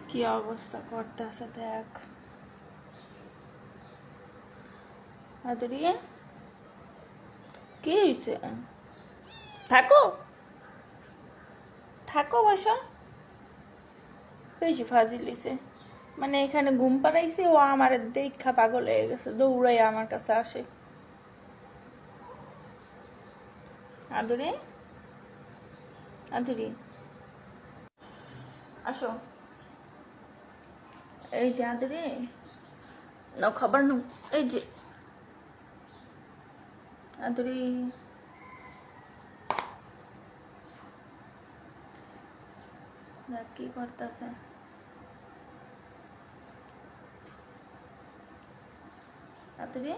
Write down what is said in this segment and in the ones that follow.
কি অবস্থা করতেছে দেখ। আদরি কি হয়েছে? থাকো থাকো বসা। বেশি ফাজিলিছে, মানে এখানে ঘুম পাড়াইছে, ও আমার দেখা পাগল হয়ে গেছে, দৌড়াই আমার কাছে আসে। আদরি আদরি আসো, এই যে আদরি নাও খাবার নাও, এই যে আদরি। দেখ কি করতেছে। আদরি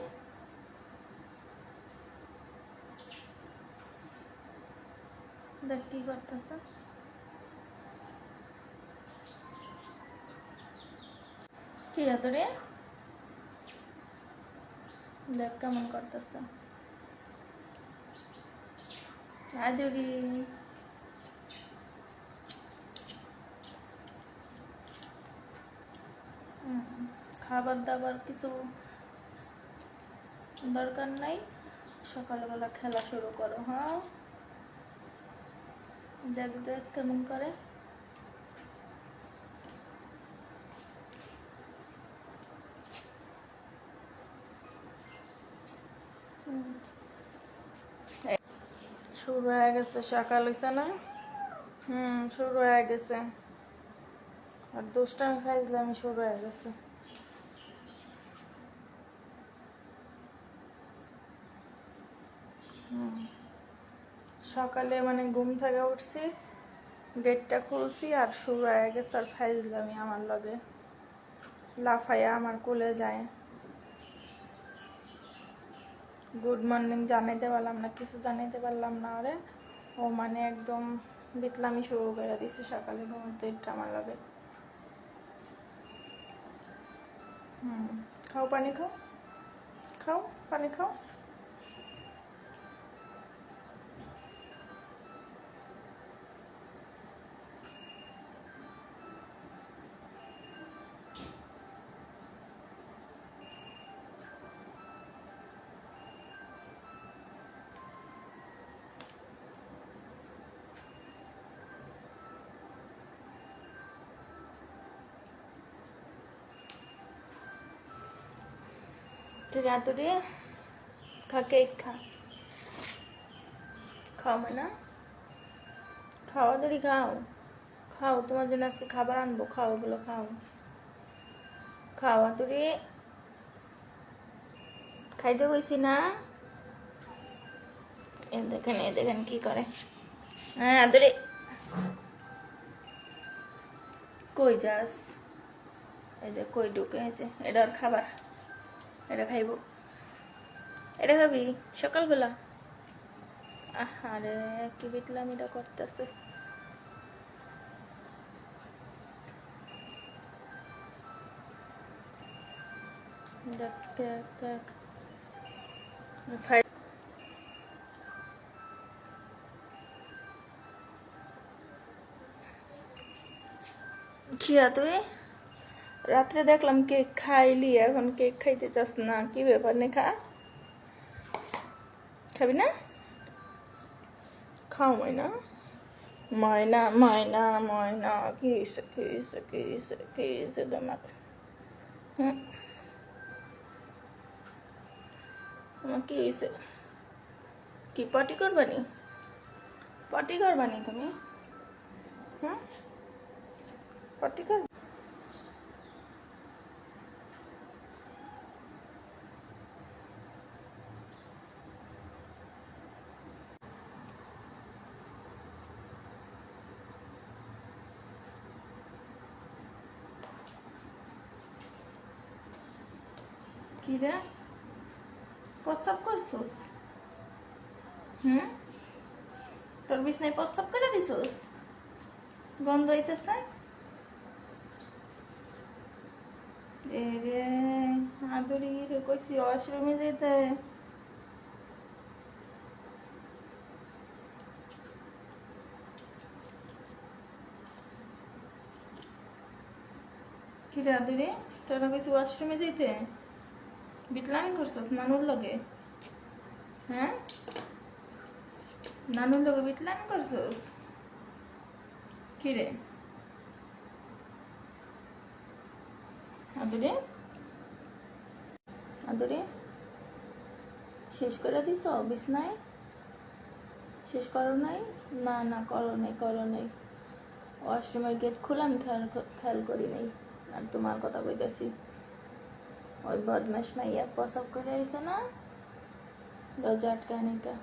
দেখ কি করতেছে। কি আদরি দেখ কেমন করতেছে। আদরি খাবার দাবার কিছু দরকার নাই, সকালবেলা খেলা শুরু করো। হ্যাঁ দেখ দেখ কেমন করে। শুরু হয়ে গেছে, সকাল হইছে না? শুরু হয়ে গেছে, আর দুষ্টামি ফাইজলামি শুরু হয়ে গেছে। সকালে মানে ঘুম থেকে উঠছি, গেটটা খুলছি আর শুরু হয়ে গেছে আর ফাইজলামি আমার লগে, লাফাইয়া আমার কোলে যায়। গুড মর্নিং জানাইতে পারলাম না, কিছু জানাইতে পারলাম না ওরে। ও মানে একদম বিতলামি শুরু করে দিছে সকালে ঘুমতে উঠে আমার লগে। খাও পানি খাও, খাও পানি খাও। ঠিক আছে রে, খা কেক খা, খাও মানে খাওয়া ধরি খাও, খাও তোমার জন্য আজকে খাবার আনবো, খাও ওগুলো খাও, খাওয়া ধরি খাইতে কইছি না। এ দেখেন কি করে। হ্যাঁ আদরে কই যাস, এই যে কই ঢুকে, এই যে এটা ওর খাবার, এটা খাইব, এটা খাবি সকালবেলা। আরে কি বিতলাম এটা করতেছে। দেখ দেখ দেখ খিয়া তুই রাত্রে দেখলাম কেক খাইলি, এখন কেক খাইতে চাস না, কি ব্যাপার? নে খা, খাবি না? খাও ময়না, ময়না ময়না ময়না, কি হয়েছে কি হয়েছে কি হয়েছে কি হয়েছে তোমার? তোমার কি হয়েছে? কি পটি করবানি? পটি করবানি তুমি? পটি কর। কি রে, প্রস্তাব করছোস? তোর বিছনায় প্রস্তাব করে দিছোস? গন্ধ হইতেছে। এ রে আদরি রে, কইছি ওয়াশরুমে যেতে। কি রে আদুরে, তোরা কিছু ওয়াশরুমে যেতে বিটলামি করছস নানুর লগে? হ্যাঁ, নানুর লগে বিটলামি করছস? কি রে আদুরে, আদুরে শেষ করে দিছ বিছনায়? শেষ করো নাই? না না, করো নাই, করো নাই। ওয়াশরুমের গেট খুলে আমি খেয়াল করি নাই। আর তোমার কথা কইতেছি, ওই বদমাস মাইয়া প্রসব করে আইছে না, দরজা আটকায় নাইকা।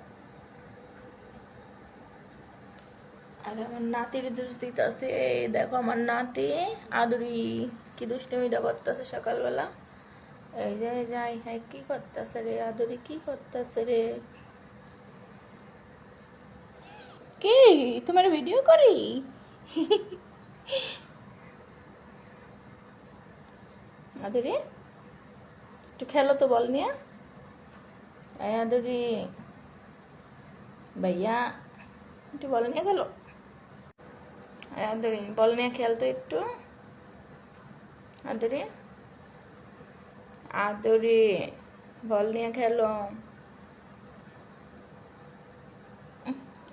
আর আমার নাতির দোষ দিতেছে। দেখো আমার নাতি আদুরি কি দুষ্টমিটা করতেছে সকালবেলা। এই যে যাই, হ্যাঁ কি করতেছে রে আদুরি, কি করতেছে রে? কে তোমার ভিডিও করি? আদুরি একটু খেলো তো বল নিয়ে। আদুরি ভাইয়া একটু বল নিয়ে খেলো। আদুরি বল নিয়ে খেলতো একটু। আদুরি, আদুরি বল নিয়ে খেলো।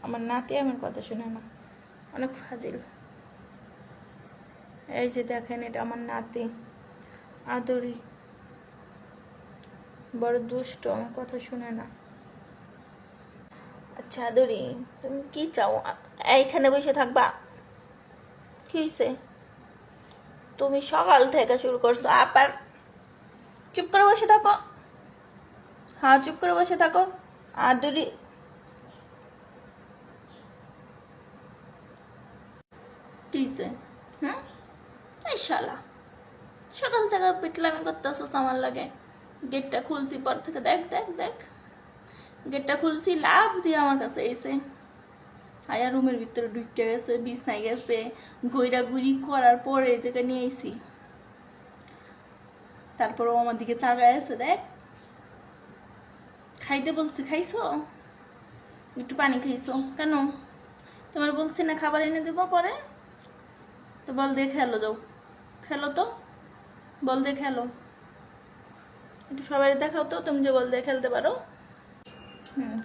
আমার নাতি আমার কথা শুনে না, অনেক ফাজিল। এই যে দেখেন, এটা আমার নাতি আদুরি, বড় দুষ্ট, আমার কথা শুনে না। আচ্ছা আদুরি, তুমি কি চাও? এইখানে বসে থাকবা? কি হয়েছে? তুমি সকাল থেকে শুরু করছো আবার। চুপ করে বসে থাকো। হ্যাঁ চুপ করে বসে থাকো আদুরি। কি হয়েছে? হুম, এই শালা সকাল থেকে পিটলামি করতেছস আমার লাগে। গেটটা খুলছি পর থেকে, দেখ দেখ দেখ, গেটটা খুলছি লাভ দিয়ে আমার কাছে এসে আয়া রুমের ভিতরে ঢুকে গেছে, বিছনায় গেছে, গইরা গুড়ি করার পরে যেটা নিয়ে আইছি। তারপর ও আমার দিকে তাকায় আছে, দেখ। খাইতে বলছি, খাইছো? একটু পানি খাইছো কেন? তোমার বলছি না খাবার এনে দেবো পরে? তো বল দিয়ে খেলো, যাও খেলো তো, বল দিয়ে খেলো। একটু সবাই দেখাও তো তুমি যে বল দিয়ে খেলতে পারো।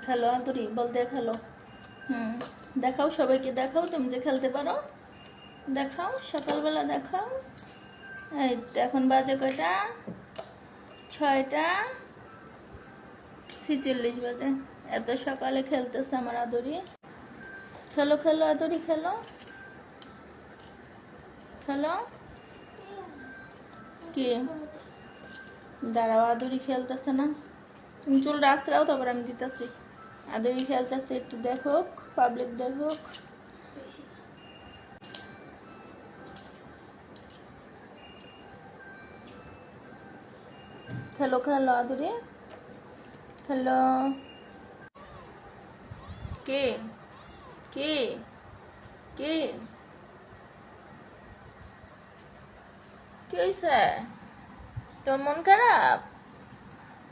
খেলো আদুরি, বল দিয়ে খেলো। দেখাও, সবাইকে দেখাও তুমি যে খেলতে পারো। দেখাও, সকালবেলা দেখাও। এই এখন বাজে কয়টা? 6:46 বাজে। এত সকালে খেলতেছে আমার আদুরি। খেলো খেলো আদুরি, খেলো খেলো। কি দাঁড়াও, আদুরি খেলতেছে না? তুমি চুলটা আশ্রাও, তারপর আমি দিতেছি। আদুরি খেলতেছে, একটু দেখুক, পাবলিক দেখুক। খেলো খেলো আদুরি, খেলো। কে কে কে কি হয়েছে? তোর মন খারাপ?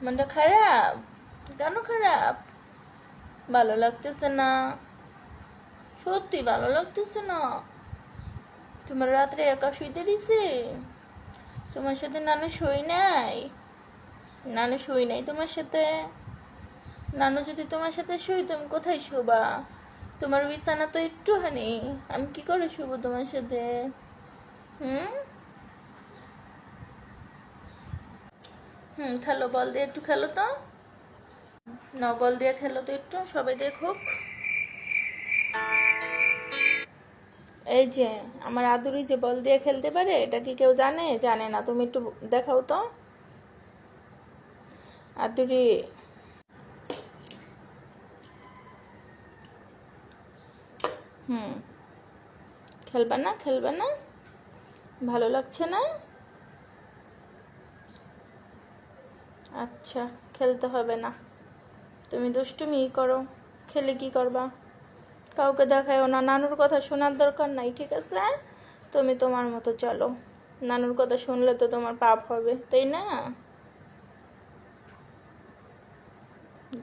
মনটা খারাপ? কেন খারাপ? ভালো লাগতেছে না? সত্যি ভালো লাগতেছে না? তোমার রাত্রে একা শুইতে দিছে? তোমার সাথে নানু শুই নাই? নানু শুই নাই তোমার সাথে? নানু যদি তোমার সাথে শুই, তুমি কোথায় শোবা? তোমার বিছানা তো একটুখানি, আমি কি করে শুবো তোমার সাথে? হুম খেলো, বল দিয়ে একটু খেলো তো। না, বল দিয়ে খেলো তো একটু, সবাই দেখুক। এই যে আমার আদুরি যে বল দিয়ে খেলতে পারে, এটা কি কেউ জানে? জানে না। তুমি একটু দেখাও তো আদুরি। খেলবা না? খেলবা না? ভালো লাগছে না? আচ্ছা, খেলতে হবে না। তুমি দুষ্টুমি করো, খেলে কি করবা? কাউকে দেখায়ও না। নানুর কথা শোনার দরকার নাই, ঠিক আছে? তুমি তোমার মতো চলো। নানুর কথা শুনলে তো তোমার পাপ হবে, তাই না?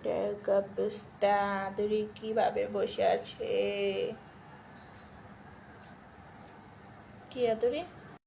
দেখ অবস্থা, আদুরি কিভাবে বসে আছে। কি আদুরি?